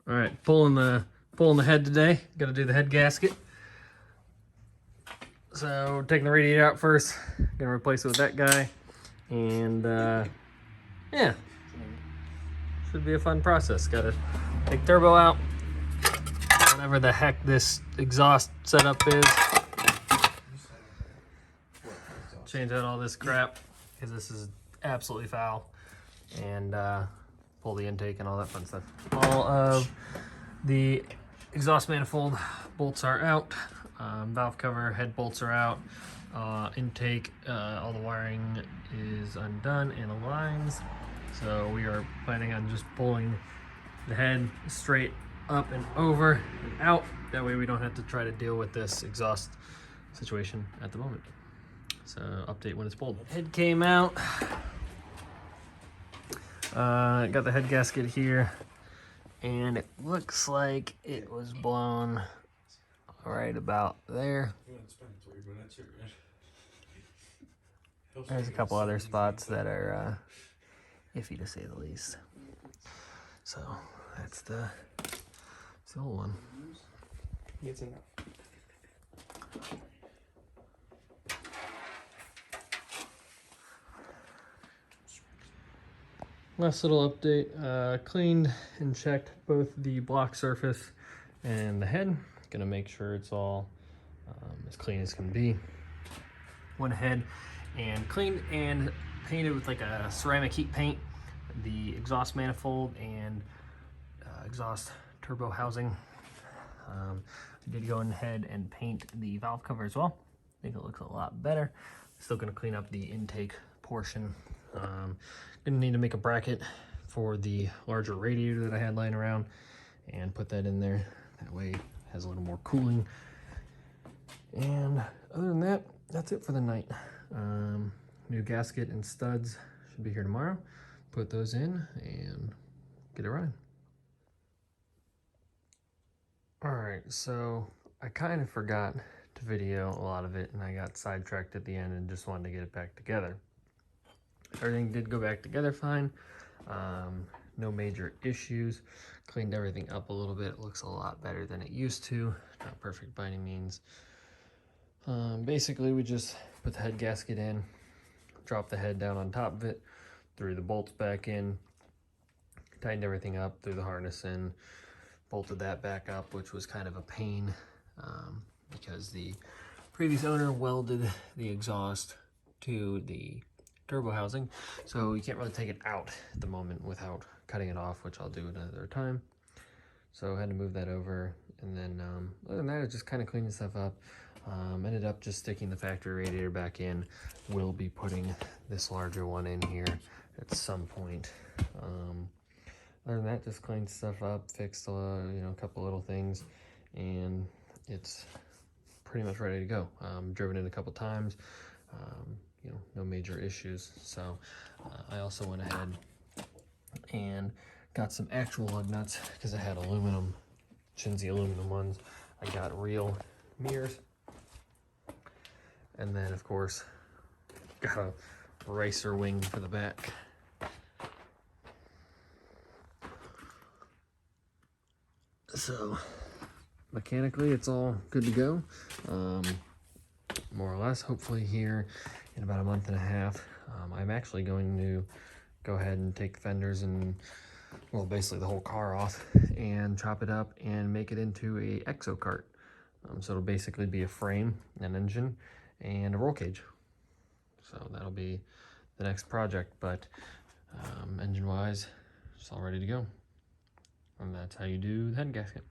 All right, pulling the head today. Got to do the head gasket. So taking the radiator out first. Gonna replace it with that guy, and yeah, should be a fun process. Got to take turbo out, whatever the heck this exhaust setup is. Change out all this crap because this is absolutely foul, and pull the intake and all that fun stuff. All of the exhaust manifold bolts are out. Valve cover head bolts are out. Intake, all the wiring is undone and aligns. So we are planning on just pulling the head straight up and over and out. That way we don't have to try to deal with this exhaust situation at the moment. So update when it's pulled. Head came out. Got the head gasket here, and it looks like it was blown right about there. There's a couple other spots that are iffy to say the least. So that's the old one. It's enough. Last little update, cleaned and checked both the block surface and the head. Gonna make sure it's all as clean as can be. Went ahead and cleaned and painted with like a ceramic heat paint the exhaust manifold and exhaust turbo housing. I did go ahead and paint the valve cover as well. I think it looks a lot better. Still gonna clean up the intake portion. Gonna need to make a bracket for the larger radiator that I had laying around and put that in there. That way it has a little more cooling. And other than that, that's it for the night. New gasket and studs should be here tomorrow. Put those in and get it running. All right, so I kind of forgot to video a lot of it, and I got sidetracked at the end and just wanted to get it back together. Everything did go back together fine. No major issues. Cleaned everything up a little bit. It looks a lot better than it used to. Not perfect by any means. Basically, we just put the head gasket in, dropped the head down on top of it, threw the bolts back in, tightened everything up, threw the harness in, bolted that back up, which was kind of a pain because the previous owner welded the exhaust to the turbo housing, so you can't really take it out at the moment without cutting it off, which I'll do another time. So I had to move that over, and then other than that, it just kind of cleaning stuff up. Ended up just sticking the factory radiator back in. We'll be putting this larger one in here at some point. Other than that, just cleaned stuff up, fixed a couple little things, and it's pretty much ready to go. Driven it a couple times. No major issues. So I also went ahead and got some actual lug nuts because I had aluminum, Chinzy aluminum ones. I got real mirrors. And then of course, got a racer wing for the back. So mechanically it's all good to go. More or less, hopefully here in about a month and a half. I'm actually going to go ahead and take the fenders and, well, basically the whole car off and chop it up and make it into a exo cart. So it'll basically be a frame, an engine, and a roll cage. So that'll be the next project, but engine wise, it's all ready to go. And that's how you do the head gasket.